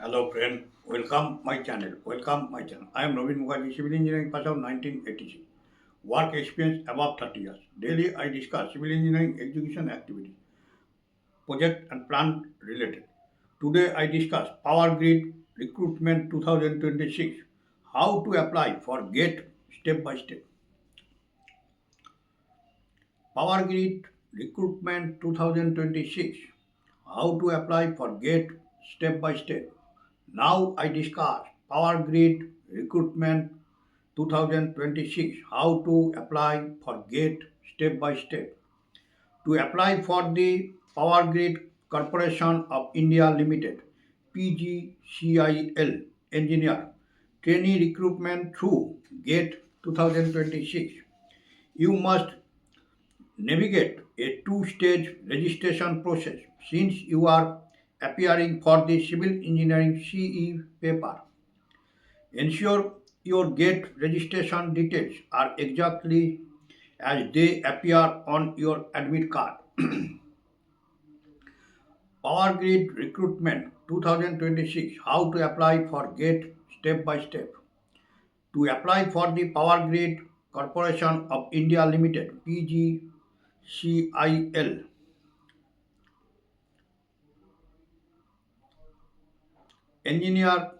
Hello friend, welcome my channel. Welcome my channel. I am Naveen Mukherjee, civil engineering pass out 1986. Work experience above 30 years. Daily I discuss civil engineering execution activities, project and plant related. Today I discuss Powergrid Recruitment 2026. How to apply for GATE step by step. Powergrid Recruitment 2026. How to apply for GATE step by step. Now I discuss Powergrid Recruitment 2026. How to apply for GATE step by step. To apply for the Powergrid Corporation of India Limited PGCIL Engineer Trainee Recruitment through GATE 2026, you must navigate a two-stage registration process since you are appearing for the civil engineering CE paper. Ensure your GATE registration details are exactly as they appear on your admit card. Powergrid Recruitment 2026. How to apply for GATE step by step. To apply for the Powergrid Corporation of India Limited PGCIL Engineer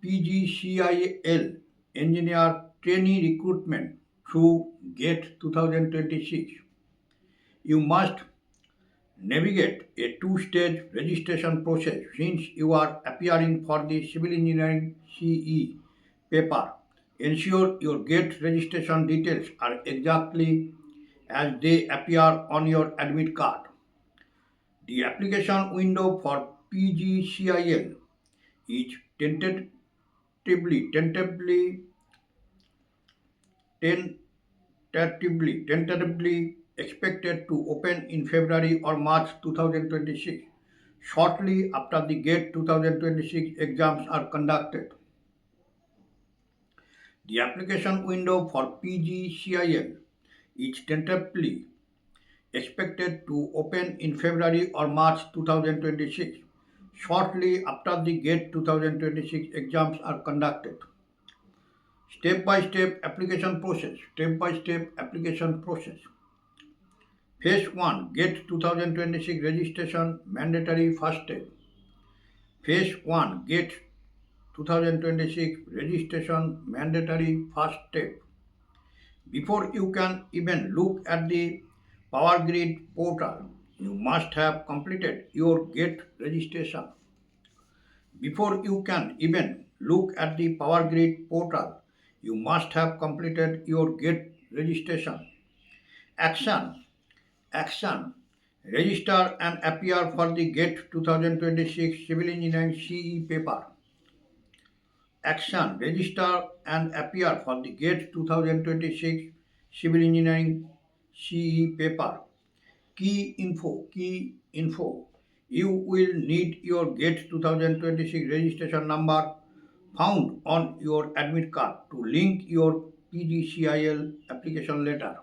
PGCIL Engineer Trainee Recruitment through GATE 2026, you must navigate a two-stage registration process since you are appearing for the civil engineering CE paper. Ensure your GATE registration details are exactly as they appear on your admit card. The application window for PGCIL is tentatively expected to open in February or March 2026, shortly after the GATE 2026 exams are conducted. The application window for PGCIL is tentatively expected to open in February or March 2026, shortly after the GATE 2026 exams are conducted. Step by step application process. Step by step application process. Phase 1 GATE 2026 registration mandatory first step. Phase 1 GATE 2026 registration mandatory first step. Before you can even look at the Powergrid portal, you must have completed your GATE registration. Before you can even look at the Powergrid portal, you must have completed your GATE registration. Action. Action. Register and appear for the GATE 2026 Civil Engineering CE paper. Action. Register and appear for the GATE 2026 Civil Engineering CE paper. Key info. Key info. You will need your GATE 2026 registration number found on your admit card to link your PGCIL application letter.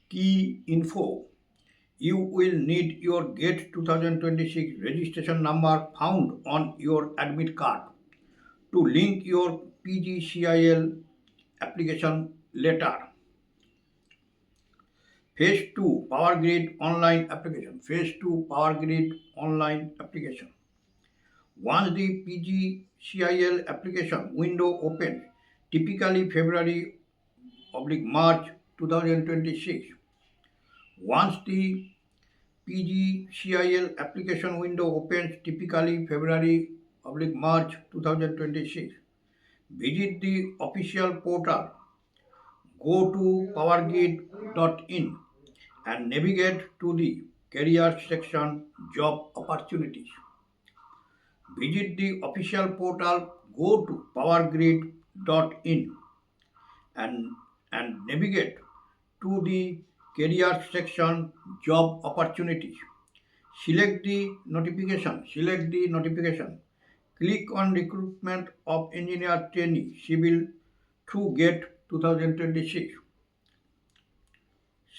Key info. You will need your GATE 2026 registration number found on your admit card to link your PGCIL application letter. Phase 2 Powergrid Online Application. Phase 2 Powergrid Online Application. Once the PGCIL application window opens, typically February/March 2026, once the PGCIL application window opens typically February/March 2026. Visit the official portal, go to powergrid.in and navigate to the career section job opportunities. Visit the official portal, go to powergrid.in and, and navigate to the career section job opportunities. Select the notification. Select the notification. Click on recruitment of engineer trainee civil through GATE 2026.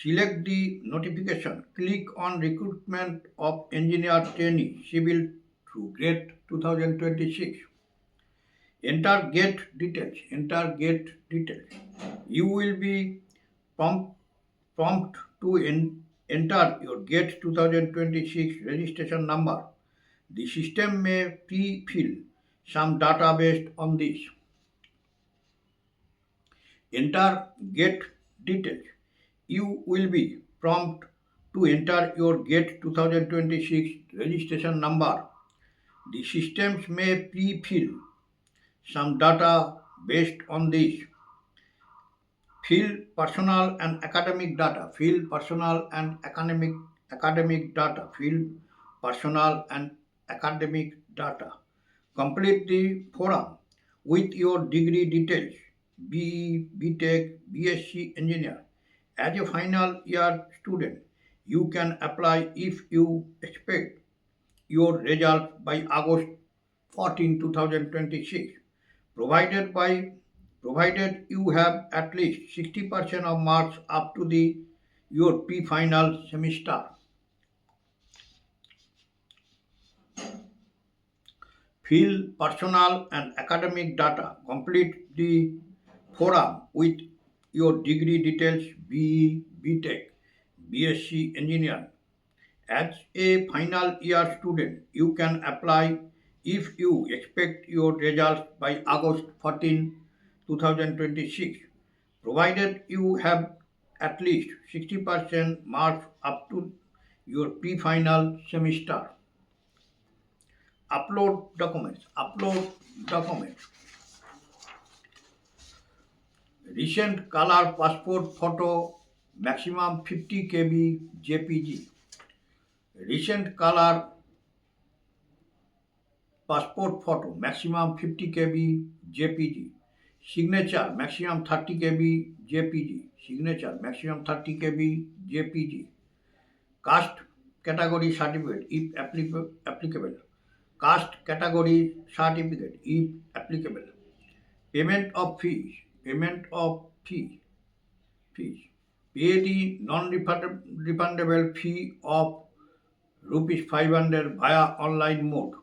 Select the notification. Click on Recruitment of Engineer Trainee Civil through GATE 2026. Enter gate details. Enter gate details. You will be prompt, prompt to enter your GATE 2026 registration number. The system may pre-fill some data based on this. Enter GATE details. You will be prompted to enter your GATE 2026 registration number. The systems may pre-fill some data based on this. Fill personal and academic data. Fill personal and academic data. Fill personal and academic data. Complete the form with your degree details. BE, BTech, BSc engineer. As a final year student, you can apply if you expect your result by August 14, 2026, provided you have at least 60% of marks up to the your pre-final semester. Fill personal and academic data. Complete the form with your degree details. BE, BTech, BSc engineer. As a final year student, you can apply if you expect your results by August 14, 2026, provided you have at least 60% marks up to your pre-final semester. Upload documents. Upload documents. Recent color passport photo, maximum 50 KB JPG. Recent color passport photo, maximum 50 KB JPG. Signature, maximum 30 KB JPG. Signature, maximum 30 KB JPG. Caste category certificate, if applicable. Caste category certificate, if applicable. Payment of fees. Payment of fees. Pay the non-refundable fee of rupees 500 via online mode.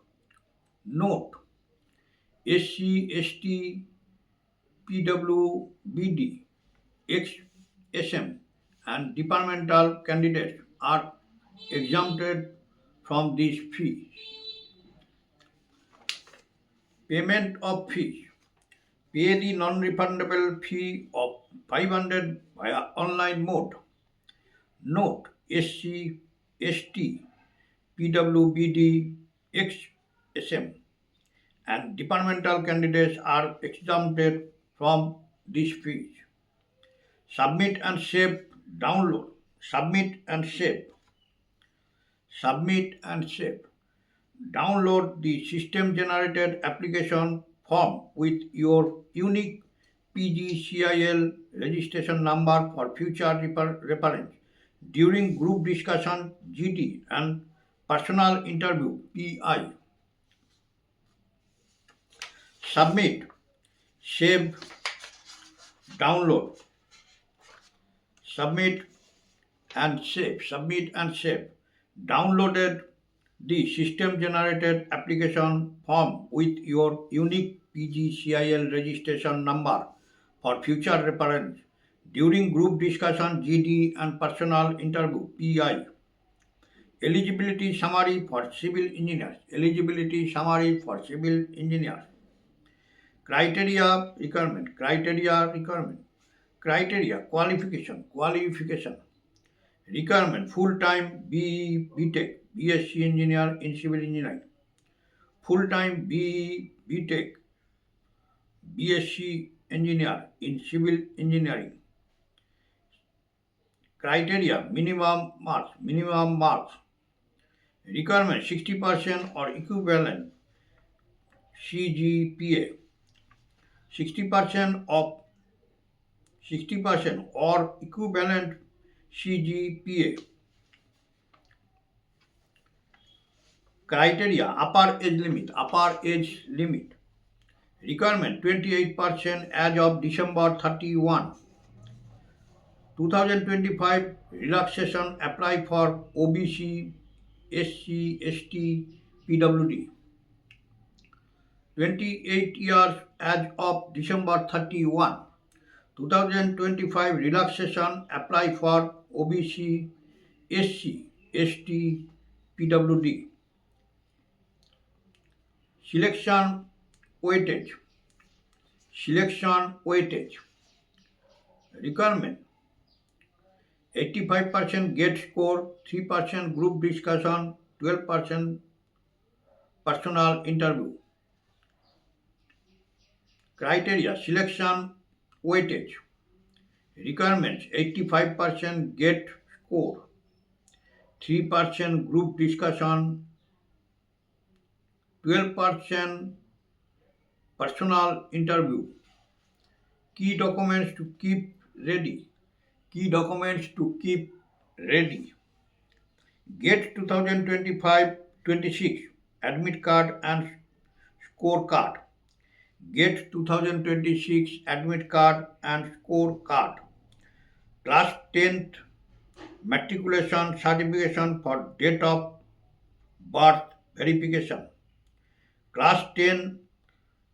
Note: SC, ST, PWBD, XSM, and departmental candidates are exempted from this fee. Payment of fees. Pay the non-refundable fee of 500 via online mode. Note: SC, ST, PWBD, XSM, and departmental candidates are exempted from these fees. Submit and save. Download. Submit and save. Submit and save. Download the system generated application form with your unique PGCIL registration number for future reference during group discussion GD and personal interview PI. Submit, save, download. Submit and save. Submit and save. Downloaded the system generated application form with your unique PGCIL registration number for future reference during group discussion GD and personal interview PI. Eligibility summary for civil engineers. Eligibility summary for civil engineers. Criteria requirement. Criteria requirement. Criteria qualification. Requirement: full-time BE, BTech, BSc engineer in civil engineering. Full-time BE, BTech, BSc engineer in civil engineering. Criteria: minimum marks. Minimum marks. Requirement: 60% or equivalent CGPA. 60% of 60% or equivalent CGPA. Criteria: upper age limit. Upper age limit. Requirement: 28% as of December 31, 2025 relaxation apply for OBC, SC, ST, PWD. 28 years as of December 31, 2025 relaxation apply for OBC, SC, ST, PWD. Selection weightage. Selection weightage. Requirement 85% GATE score, 3% group discussion, 12% personal interview. Criteria selection weightage. Requirements 85% GATE score, 3% group discussion, 12% personal interview. Key documents to keep ready. Key documents to keep ready. GATE 2025-26 admit card and scorecard. GATE 2026 admit card and scorecard. Class 10th matriculation certification for date of birth verification. Class 10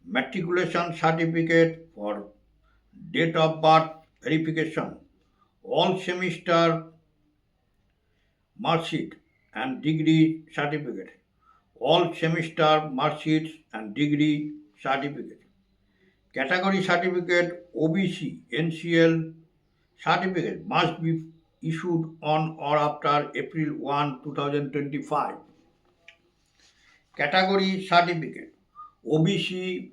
matriculation certificate for date of birth verification. All semester mark sheet and degree certificate. All semester mark sheets and degree certificate. Category certificate OBC NCL certificate must be issued on or after April 1, 2025. Category certificate OBC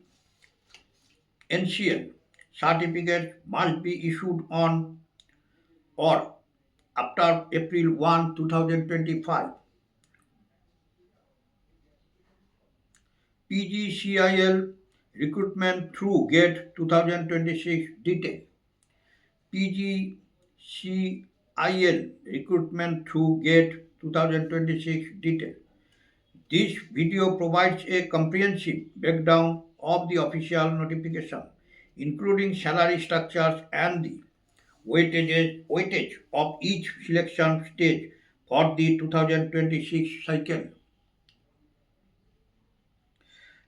NCL certificate must be issued on or after April 1, 2025. PGCIL recruitment through GATE 2026 detail. PGCIL recruitment through GATE 2026 detail. This video provides a comprehensive breakdown of the official notification, including salary structures and the weightage of each selection stage for the 2026 cycle.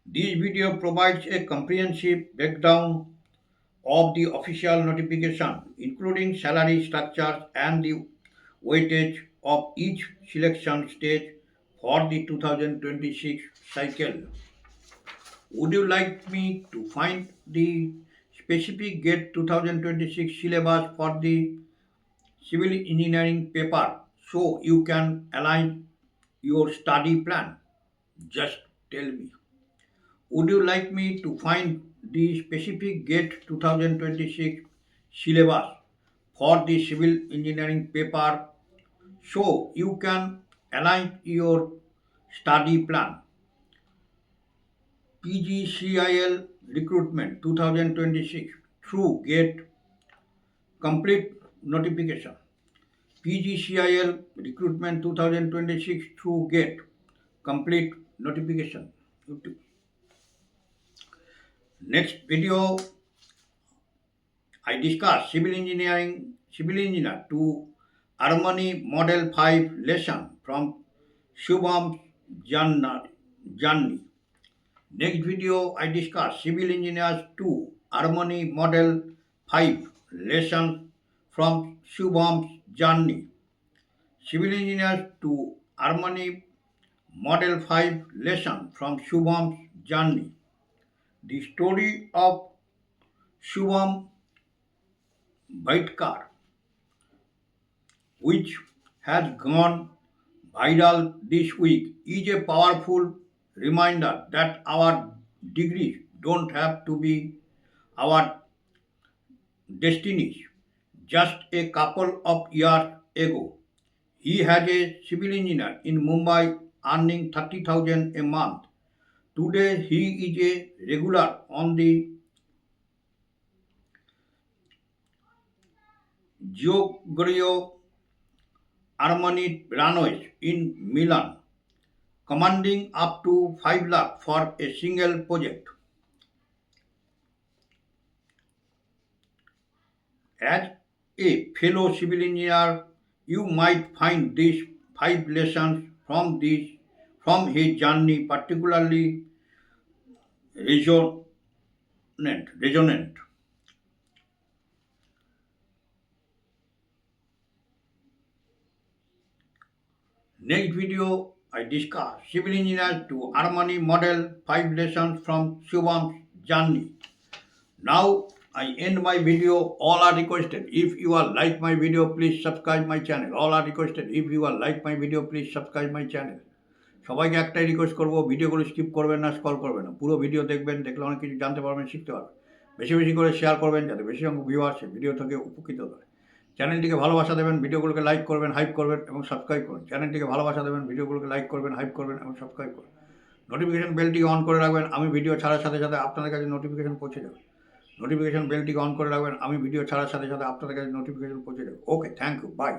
This video provides a comprehensive breakdown of the official notification, including salary structures and the weightage of each selection stage for the 2026 cycle. Would you like me to find the specific GATE 2026 syllabus for the civil engineering paper so you can align your study plan? Just tell me. Would you like me to find the specific GATE 2026 syllabus for the civil engineering paper so you can align your study plan? PGCIL recruitment 2026 through GATE complete notification. PGCIL recruitment 2026 through GATE complete notification. Next video I discuss civil engineer to Harmony Model 5 lesson from Shubham Janni. Next video I discuss civil engineers to Harmony Model 5 lesson from Shubham Janni. Civil engineers to Harmony Model 5 lesson from Shubham Janni. The story of Shubham Baitkar, which has gone viral this week, is a powerful reminder that our degrees don't have to be our destinies. Just a couple of years ago, he had a civil engineer in Mumbai earning 30,000 a month. Today, he is a regular on the Giorgio Armani runways in Milan, commanding up to 5 lakh for a single project. As a fellow civil engineer, you might find these 5 lessons from his journey particularly resonant. Next video, I discuss civil engineers to Armani model 5 lessons from Shubham's journey. Now I end my video. All are requested. If you are like my video, please subscribe my channel. All are requested. If you are like my video, please subscribe my channel. সবাইকে একটাই request করবো, ভিডিওগুলো skip করবেন না, scroll করবেন না, পুরো video দেখবেন, দেখলে অনেক কিছু জানতে পারবেন, শিখতে পারবেন। বেশি বেশি করে শেয়ার করবেন যাতে বেশি সংখ্যক ভিউ আসে, ভিডিও থেকে উপকৃত হয়। চ্যানেলটিকে ভালোবাসা দেবেন, ভিডিওগুলোকে লাইক করবেন, হাইপ করবেন এবং সাবস্ক্রাইব করবেন। চ্যানেলটিকে ভালোবাসা দেবেন, ভিডিওগুলোকে লাইক করবেন, হাইপ করবেন এবং সাবস্ক্রাইব করবেন। নোটিফিকেশন বেলটি অন করে রাখবেন, আমি ভিডিও ছাড়ার সাথে সাথে আপনাদের কাছে নোটিফিকেশন পৌঁছে যাবে। নোটিফিকেশন বেলটিকে অন করে রাখবেন, আমি ভিডিও ছাড়ার সাথে সাথে আপনাদের কাছে নোটিফিকেশন পৌঁছে যাবে। ওকে, থ্যাংক ইউ, বাই।